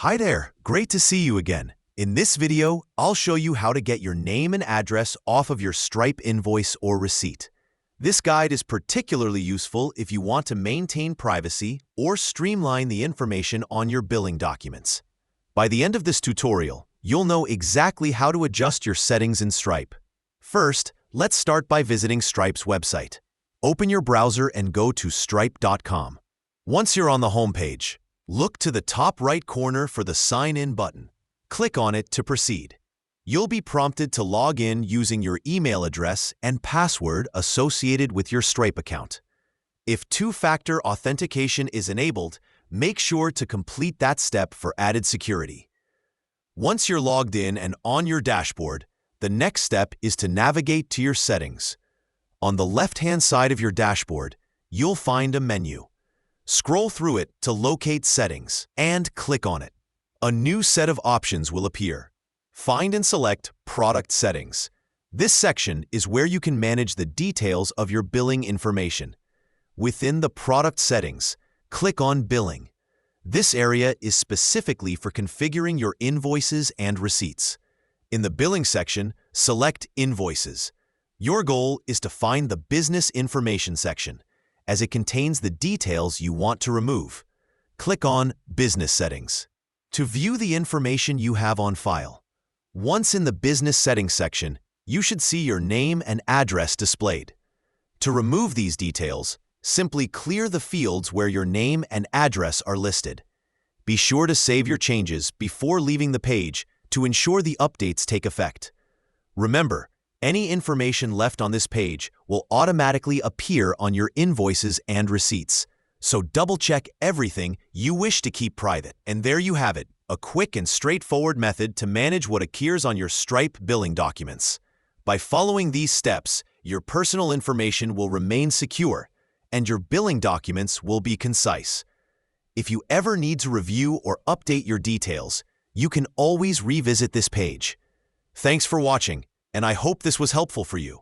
Hi there, great to see you again. In this video, I'll show you how to get your name and address off of your Stripe invoice or receipt. This guide is particularly useful if you want to maintain privacy or streamline the information on your billing documents. By the end of this tutorial, you'll know exactly how to adjust your settings in Stripe. First, let's start by visiting Stripe's website. Open your browser and go to stripe.com. Once you're on the homepage, look to the top right corner for the Sign In button. Click on it to proceed. You'll be prompted to log in using your email address and password associated with your Stripe account. If two-factor authentication is enabled, make sure to complete that step for added security. Once you're logged in and on your dashboard, the next step is to navigate to your settings. On the left-hand side of your dashboard, you'll find a menu. Scroll through it to locate Settings and click on it. A new set of options will appear. Find and select Product Settings. This section is where you can manage the details of your billing information. Within the Product Settings, click on Billing. This area is specifically for configuring your invoices and receipts. In the Billing section, select Invoices. Your goal is to find the Business Information section, as it contains the details you want to remove. Click on Business Settings to view the information you have on file. Once in the Business Settings section, you should see your name and address displayed. To remove these details, simply clear the fields where your name and address are listed. Be sure to save your changes before leaving the page to ensure the updates take effect. Remember, any information left on this page will automatically appear on your invoices and receipts, so double-check everything you wish to keep private. And there you have it, a quick and straightforward method to manage what appears on your Stripe billing documents. By following these steps, your personal information will remain secure, and your billing documents will be concise. If you ever need to review or update your details, you can always revisit this page. Thanks for watching, and I hope this was helpful for you.